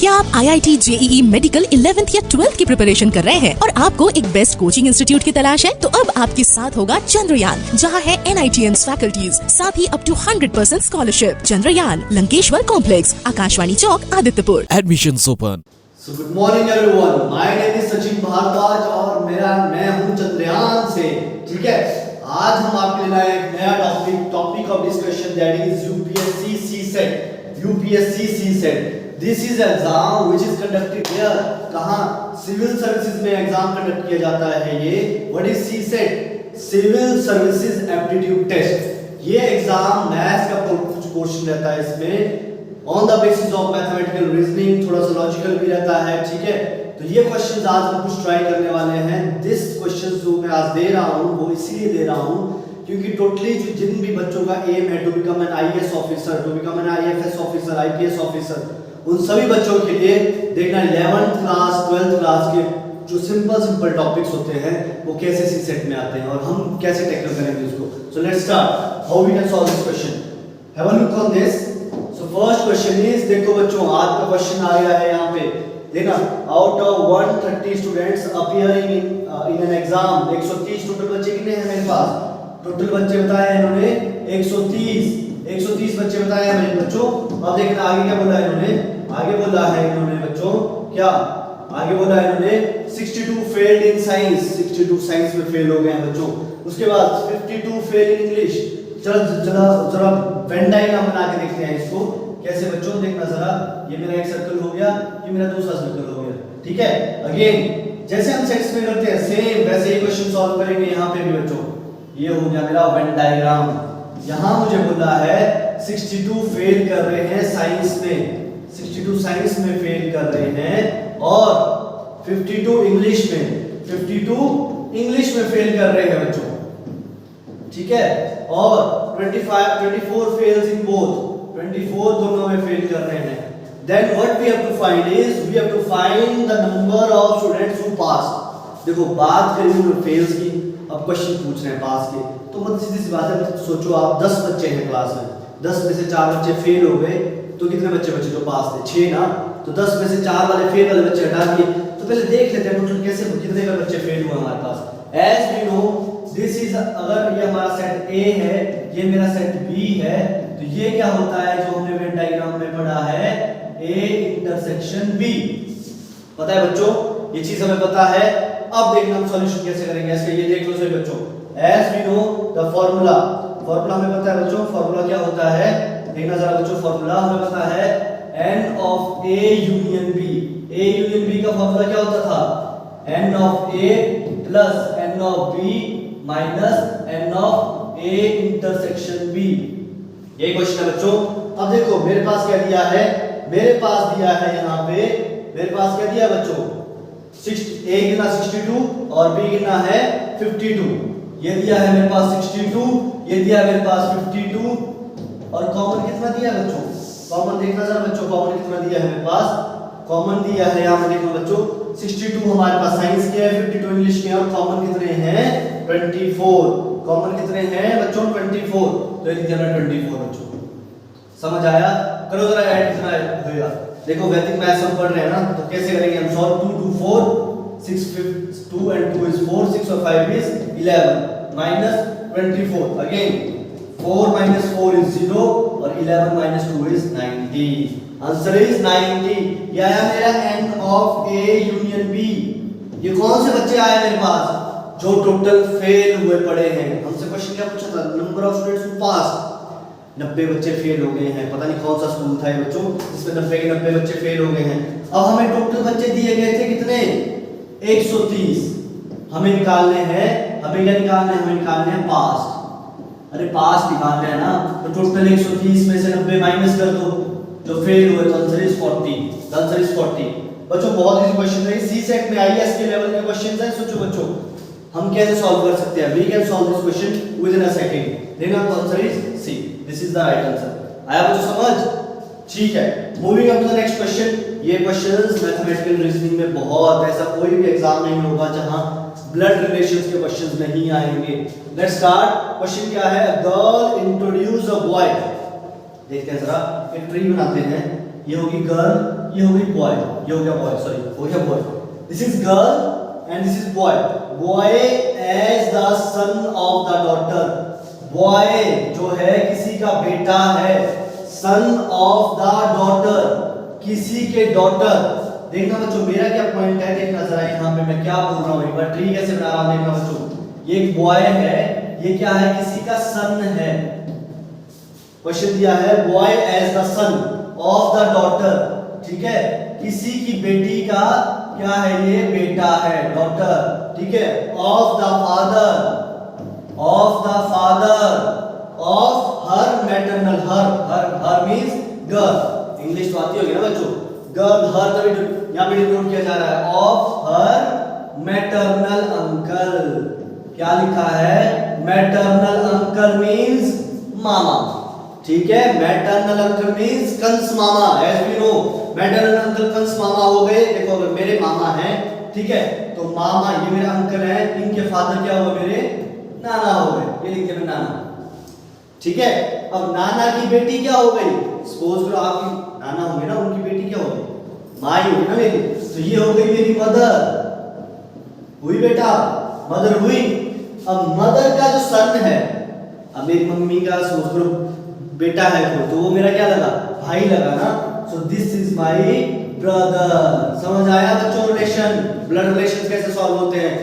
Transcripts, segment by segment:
क्या आप IIT JEE medical 11th या 12th की प्रिपरेशन कर रहे हैं और आपको एक बेस्ट कोचिंग इंस्टीट्यूट की तलाश है? तो अब आपके साथ होगा चंद्रयान, जहां है NITN फैकल्टीज, साथ ही up to 100% scholarship. Chandrayaan, Lankeshwar complex, Akashvani Chowk, Adityapur. Admissions open. So good morning everyone. My name is Sachin Bharadwaj और मैं हूं चंद्रयान से। ठीक है, आज हम आपके लिए लाए एक नया topic of discussion, that is UPSC CSET। UPSC CSET, this is exam which is conducted here. कहां? सिविल सर्विसेज में एग्जाम कंडक्ट किया जाता है ये। What is CSET? Civil services aptitude test. ये एग्जाम मैथ्स का कुछ क्वेश्चन रहता है इसमें, on the basis of mathematical reasoning, थोड़ा सा लॉजिकल भी रहता है। ठीक है, तो ये क्वेश्चंस आज हम कुछ ट्राई करने वाले हैं। दिस क्वेश्चंस जो मैं आज दे रहा हूं वो इसीलिए दे रहा हूं क्योंकि टोटली जिन भी बच्चों का एम है to become an IAS officer, to become an IFS officer, IPS officer, उन सभी बच्चों के लिए देखना 11th क्लास 12th क्लास के जो सिंपल टॉपिक्स होते हैं वो कैसे CSET में आते हैं और हम कैसे टैकल करेंगे उसको। So let's start how we can solve this question. Have a look on this. So first question is, देखो बच्चों आज का क्वेश्चन आ गया है यहाँ पे, देखना, out of 130 students appearing in an exam, 130 total बच्चे कितने हैं मेरे पास? टोटल बच्चे बताए हैं इन्होंने 130 बच्चे बताए हैं मेरे बच्चों। अब देखना आगे क्या बोला है इन्होंने, आगे बोला है इन्होंने बच्चों क्या, आगे बोला है इन्होंने 62 फेल्ड इन साइंस, 62 साइंस में फेल हो गए हैं बच्चों। उसके बाद 52 फेल इन इंग्लिश। जरा वेन डायग्राम बना के देखते हैं इसको कैसे बच्चों, देखना जरा, ये मेरा एक सर्कल हो गया, ये मेरा दूसरा सर्कल हो गया। ठीक है, अगेन जैसे हम सेट्स में करते हैं सेम वैसे ही क्वेश्चन सॉल्व करेंगे यहाँ पे भी बच्चों। ये हो गया मेरा वेन डायग्राम। यहाँ मुझे बोला है 62 फेल कर रहे हैं साइंस में, 62 साइंस में फेल कर रहे हैं और 52 इंग्लिश में, 52 इंग्लिश में फेल कर रहे हैं बच्चों। ठीक है, और 24 फेल्स इन बोथ, 24 दोनों में फेल कर रहे हैं। Then what we have to find is we have to find the number of students who passed। देखो बात करेंगे फेल्स की, अब क्वेश्चन पूछ रहे हैं पास के, तो मतलब सीधी सी बात है, सोचो आप 10 बच्चे हैं क्लास में, 10 में से 4 बच्चे फेल हो गए, तो कितने बच्चे बचे जो पास थे? 6 ना। तो 10 में से 4 वाले फेल वाले बच्चे हटा दिए, तो पहले देख लेते हैं टोटल कैसे कितने का बच्चे फेल हुए हमारे पास। As we know this is, अगर ये हमारा सेट A है, ये मेरा सेट B है, तो ये क्या होता है जो हमने वेन डायग्राम में पढ़ा है, A इंटरसेक्शन B। पता है बच्चों, ये चीज हमें पता है। अब देखना हम सॉल्यूशन कैसे करेंगे इसका, ये देख लो सभी बच्चों। As we know the formula हमें पता है बच्चों, फार्मूला क्या होता है, देखना जरा बच्चों, फार्मूला हमें पता है n of A union B। A union B का फार्मूला क्या होता था? n of A plus n of B minus n of A intersection B। ये क्वेश्चन है बच्चों। अब देखो मेरे पास क्या दिया है, मेरे पास दिया है यहाँ पे, मेरे पास क्या दिया बच्चों, A गिना 62 और B गिना है 52। ये दिया है मेरे पास 62, ये दिया है मेरे पास 52 और कॉमन कितना दिया है बच्चों? कॉमन देखना जरा बच्चों, कॉमन कितना दिया है मेरे पास? कॉमन दिया है यहाँ पे देखो बच्चों 62 हमारे पास साइंस के है, 52 इंग्लिश के, और कॉमन कितने हैं? 24। कॉमन कितने हैं बच्चों? 24। तो ये दिया 24 बच्चों। समझ आया? करो जरा ऐड कितना होगा। देखो वैदिक मैथ्स हम पढ़ रहे हैं ना, तो कैसे करेंगे हम सॉल्व? 2 2 4 6 2 and 2 is 4, 6 और 5 is 11 minus 24। Again 4 minus 4 is 0 और 11 minus 2 is 90। Answer is 90। ये आया मेरा n of A union B। ये कौन से बच्चे आए मेरे पास जो टोटल फेल हुए पड़े हैं? हमसे क्वेश्चन क्या पूछा था? नंबर ऑफ स्टूडेंट्स हु पास। 90 बच्चे फेल हो गए हैं, पता नहीं कौन सा स्कूल था ये बच्चों जिसमें 90 के 90 बच्चे फेल हो गए हैं। अब हमें टोटल बच्चे दिए गए थे कितने? 130। हमें निकालने हैं, हमें क्या निकालने हैं? हमें निकालने हैं पास। अरे पास निकालना है ना, तो टोटल 130 में से 90 माइनस कर दो, जो फेल हुए तो आंसर इज 40। Answer is 40। बच्चों बहुत इजी क्वेश्चन है, CSET में IAS के लेवल के क्वेश्चंस हैं। सोचो बच्चों हम कैसे सॉल्व कर सकते हैं, we can solve this question within a second. देखना तो answer is C, this is the right answer. आया बच्चों समझ? ठीक है, moving up to the next question. ये क्वेश्चंस मैथमेटिकल रीजनिंग में बहुत, ऐसा कोई भी एग्जाम नहीं होगा जहां ब्लड रिलेशंस के क्वेश्चंस नहीं आएंगे। Let's start. क्वेश्चन क्या है? Girl introduce a boy. देखते हैं जरा, एक ट्री बनाते हैं, ये होगी गर्ल, ये हो गई बॉय, ये हो गया बॉय, सॉरी हो गया boy, this is girl and this is boy, boy as the son of the daughter, boy जो है किसी का बेटा है, सन ऑफ द डॉटर किसी के डॉटर। देखना बच्चों मेरा क्या पॉइंट है, देखना जरा यहाँ पे मैं क्या बोल रहा हूँ, एक बार ट्री कैसे बना रहा हूँ देखना बच्चों, ये एक बॉय है, ये क्या है किसी का सन है, क्वेश्चन दिया है boy as the son of the daughter, ठीक है, किसी की बेटी का क्या है ये बेटा है, डॉटर, ठीक है, of the father, of the father of her maternal, her means girl, English तो आती होगी ना बच्चों, गर्ल हर तभी यहां पे डिनोट किया जा रहा है, ऑफ हर मैटरनल अंकल, क्या लिखा है, मैटरनल अंकल मींस मामा, ठीक है, मैटरनल अंकल मींस कंस मामा, as we know maternal uncle Kans मामा हो गए। देखो अगर मेरे मामा हैं, ठीक है, तो मामा ये मेरा अंकल है, इनके फादर क्या हुआ मेरे नाना हो गए, ये लिख दिया नाना, ठीक है। अब नाना की बेटी क्या हो गई, सपोज करो आपकी नाना होंगे ना, उनकी बेटी क्या हो गई, माँ ही होगी ना मेरी, तो ये हो गई मेरी मदर, हुई बेटा, मदर हुई। अब मदर का जो सन है, अब मेरी मम्मी का सपोज करो बेटा है कोई, तो वो मेरा क्या लगा, भाई लगा ना, सो दिस इज माय ब्रदर। समझ आया बच्चों रिलेशन, ब्लड रिलेशंस कैसे सॉल्व होते हैं,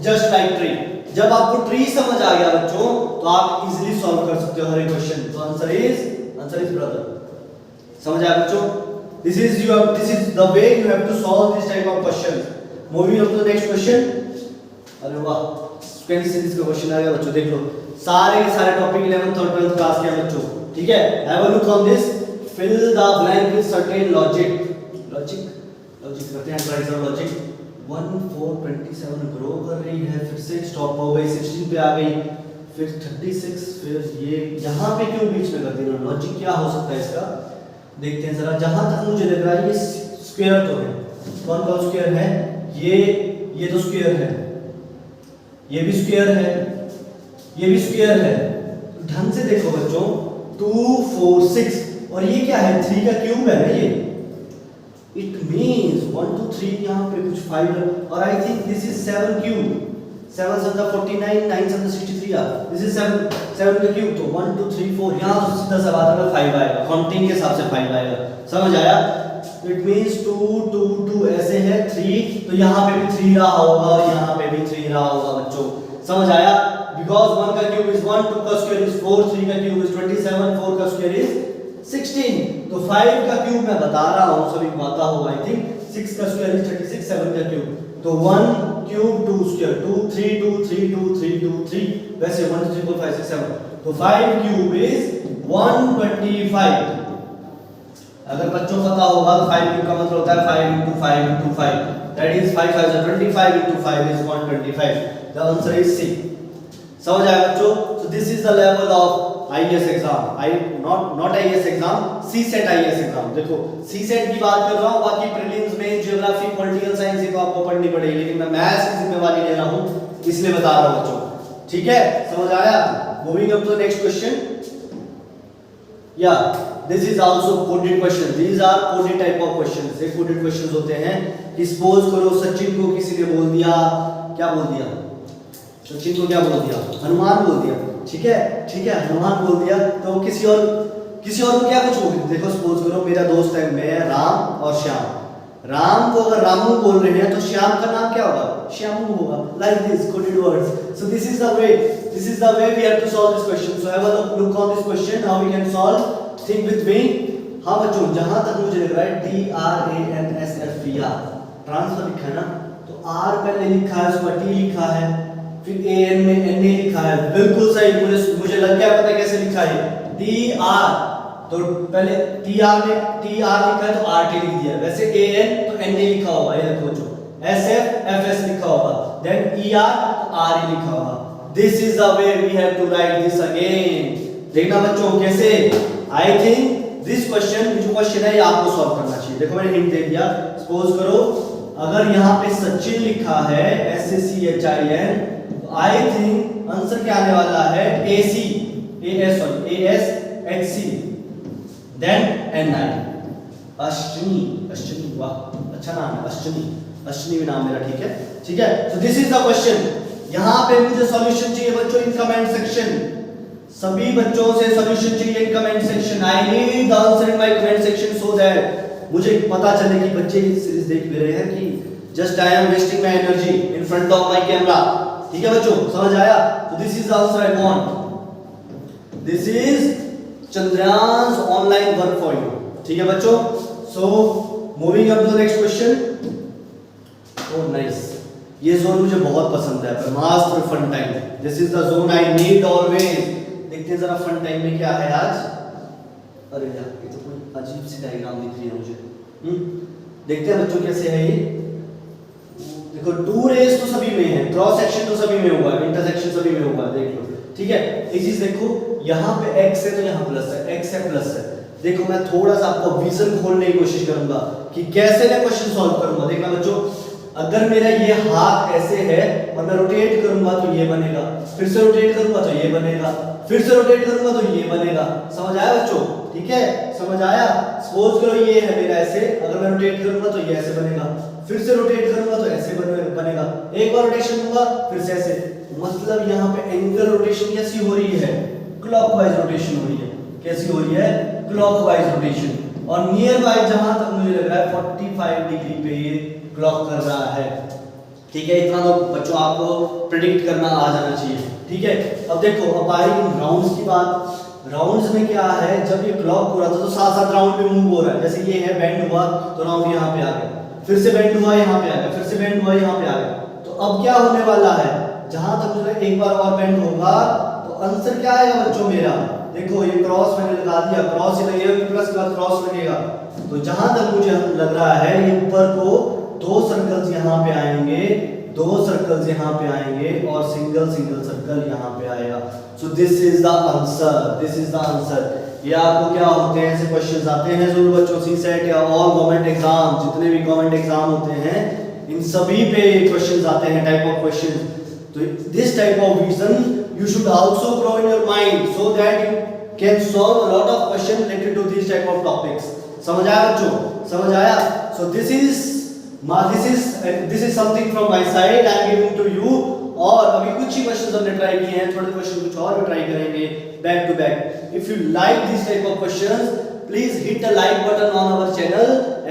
जस्ट लाइक ट्री। जब आपको ट्री समझ आ गया बच्चों, तो आप इजीली सॉल्व कर सकते हो हर एक क्वेश्चन, तो आंसर इज ब्रदर। समझ आया बच्चों, this is the way you have to solve this type of questions. Moving on to the next question. अरे वाह, सेकेंड सीरीज का क्वेश्चन आ गया बच्चों, देख लो सारे के सारे टॉपिक 11th और 12th क्लास के हैं बच्चों, ठीक है। Have a look on this, fill the blank with certain logic करते हैं, ट्राई करो लॉजिक। 1 4 27 ग्रो कर रही है, फिर से स्टॉप हो गई, 16 पे आ गई, फिर 36, फिर ये यहाँ पे क्यों बीच में कर दी ना, लॉजिक क्या हो सकता है इसका, देखते हैं जरा। जहां तक मुझे लग रहा है ये स्क्वायर तो है, कौन कौन स्क्वायर है, ये तो स्क्वायर है, ये भी स्क्वायर है, ये भी स्क्वायर है, ढंग से देखो बच्चों, 2 4 6 और ये क्या है, 3 का क्यूब है ना ये, इट मींस 1 2 3 यहाँ पे कुछ 5 और आई थिंक दिस इज 7 क्यूब, 7 7 49 9 7 63 यार, दिस इज 7 का क्यूब, तो 1 2 3 4 यहाँ तो सीधा सा बात है 5 आएगा, काउंटिंग के हिसाब से 5 आएगा। समझ आया, इट मींस 2 2 2 ऐसे है, 3 तो यहाँ पे भी 3 रहा होगा और यहाँ पे भी 3 रहा होगा बच्चों। समझ आया, बिकॉज 1 का क्यूब इज 1, 2 का स्क्वायर इज 4, 3 का क्यूब इज 27, 4 का स्क्वायर इज 16, तो 5 का क्यूब मैं बता रहा हूँ, सभी को आता होगा आई थिंक, 6 का स्क्वायर इज 36, 7 का क्यूब, तो 1 क्यूब 2 स्क्वायर 2 3 2 3 2 3 2 3, वैसे 1 2 3 4 5 6 7, तो 5 क्यूब इज 125। अगर बच्चों को पता होगा तो 5 क्यूब का मतलब होता है 5 into 5 into 5, that is 5 5 is 25 into 5 is 125, the answer is C। समझ आया बच्चों, so this is the level of IAS exam, not IAS exam, CSET IAS exam. देखो CSET की बात कर रहा हूँ, बाकी प्रीलिम्स में ज्योग्राफी पॉलिटिकल साइंस ये तो आपको पढ़नी पड़ेगी, लेकिन मैं मैथ्स की जिम्मेवारी ले रहा हूँ इसलिए बता रहा हूँ बच्चों, ठीक है। समझ आया, moving up to the next question, या this is also coded question, these are coded type of questions. ये कोडेड क्वेश्चंस होते हैं कि सपोज करो सचिन को किसी ने बोल दिया, क्या बोल दिया, सचिन को क्या बोल दिया, हनुमान बोल दिया, ठीक है हनुमान बोल दिया, तो किसी और को क्या कुछ बोल, देखो सपोज करो मेरा दोस्त है, मैं राम और श्याम, राम को अगर रामू बोल रहे हैं तो श्याम का नाम क्या होगा, श्यामू होगा, like this coded words. So this is the way we have to solve this question. So have a look on this question, how we can solve, think with me. हां बच्चों, जहां तक मुझे लग रहा है TRANSFER ट्रांसफर लिखा है ना, तो R पहले लिखा है, उसके बाद T लिखा है, फिर AN में NA लिखा है, बिल्कुल सही, मुझे लग गया पता कैसे लिखा है, TR, तो पहले TR में TR लिखा है तो RT लिख दिया, वैसे AN तो NA लिखा होगा, ये देखो बच्चों, SF FS लिखा होगा, देन ER तो RE लिखा होगा। This is the way we have to write this again. देखना बच्चों कैसे, आई थिंक दिस क्वेश्चन, जो क्वेश्चन है ये आपको सॉल्व करना चाहिए। देखो मैंने हिंट दे दिया, सपोज करो अगर यहाँ पे सचिन लिखा है SACHIN, तो आई थिंक आंसर क्या आने वाला है ASHC, then NI, Ashwini, Ashwini, वाह अच्छा नाम है अश्विनी, अश्विनी भी नाम मेरा, ठीक है, ठीक है। सो दिस इज द क्वेश्चन। यहाँ पे मुझे सॉल्यूशन चाहिए बच्चों इन कमेंट सेक्शन, सभी बच्चों से सॉल्यूशन चाहिए in comment section. I need the answer in my comment section so that मुझे पता चले कि बच्चे सीरीज देख भी रहे हैं कि just I am wasting my energy in front of my camera. ठीक है बच्चों, समझ आया? तो this is the answer I want, this is Chandrayaan's online work for you. ठीक है बच्चों, so moving up to the next question. Oh nice, ये जोन मुझे बहुत पसंद है, Brahmastra fun time. This is the zone I need always. देखते हैं जरा फन टाइम में क्या है आज। अरे यार ये तो कोई अजीब सी डायग्राम दिख रही है मुझे। देखते हैं बच्चों कैसे है ये। देखो टू रेस तो सभी में है, क्रॉस सेक्शन तो सभी में हुआ है, इंटरसेक्शन सभी में हुआ है, देख लो। ठीक है, एक चीज देखो, यहाँ पे x है तो यहाँ प्लस है, x है प्लस है। देखो मैं थोड़ा सा आपको विजन खोलने की कोशिश करूंगा कि कैसे मैं क्वेश्चन सॉल्व करूंगा। देखना बच्चों, अगर मेरा ये हाथ ऐसे है और मैं रोटेट करूंगा तो ये बनेगा, फिर से रोटेट करूंगा तो ये बनेगा, फिर से रोटेट करूंगा तो ये बनेगा। समझ आया बच्चों? ठीक है, समझ आया? सपोज करो ये है मेरा ऐसे, अगर मैं रोटेट करूंगा तो ये ऐसे बनेगा, फिर से रोटेट करूंगा तो ऐसे बनेगा, एक बार रोटेशन दूंगा फिर से ऐसे। मतलब यहाँ पे एंगल रोटेशन कैसी हो रही है? क्लॉकवाइज रोटेशन हो रही है। कैसी हो रही है? Clockwise rotation. और नियर बाय जहां तक मुझे लग रहा है 45 डिग्री पे ये क्लॉक कर रहा है। ठीक है, इतना तो बच्चों आपको प्रेडिक्ट करना आ जाना चाहिए। ठीक है, अब देखो, अब आई राउंड्स की बात। राउंड्स में क्या है, जब ये क्लॉक हो रहा था तो साथ साथ राउंड भी मूव हो रहा है। जैसे ये है बेंड हुआ तो राउंड यहाँ पे आ गया, फिर से बेंड हुआ यहाँ पे आ गया, फिर से बेंड हुआ यहाँ पे आ गया। तो अब क्या होने वाला है, जहां तक मुझे एक बार और बेंड होगा तो आंसर क्या आएगा बच्चों मेरा? देखो ये क्रॉस मैंने लगा दिया, क्रॉस ही लगेगा कि प्लस के बाद क्रॉस लगेगा। तो जहां तक मुझे लग रहा है ये ऊपर को दो सर्कल्स यहाँ पे आएंगे, दो सर्कल्स यहाँ पे आएंगे और सिंगल सिंगल सर्कल यहाँ पे आएगा। सो this is the answer, this is the answer. ये आपको क्या होते हैं, ऐसे क्वेश्चंस आते हैं जरूर बच्चों, सीसेट या ऑल गवर्नमेंट एग्जाम, जितने भी गवर्नमेंट एग्जाम होते हैं इन सभी पे क्वेश्चंस आते हैं, टाइप ऑफ क्वेश्चंस। तो this type of vision you should also grow in your mind so that you can solve a lot of questions related to these type of topics. समझ आया बच्चों? समझ आया? So this is something from my side I am giving to you। और अभी कुछ ही questions हमने try किए हैं, थोड़े क्वेश्चन कुछ और भी ट्राई करेंगे back to back. If you like this type of questions, please hit the like button on our channel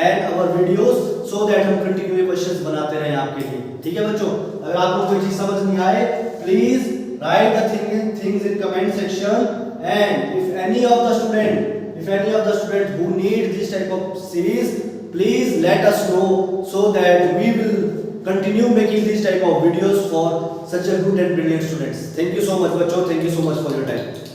and our videos so that हम कंटिन्यू क्वेश्चंस बनाते रहें आपके लिए। ठीक है बच्चों, अगर आपको कोई चीज समझ नहीं आए please write the things in comment section, and if any of the student who need this type of series, please let us know so that we will continue making this type of videos for such a good and brilliant students. Thank you so much बच्चों, thank you so much for your time.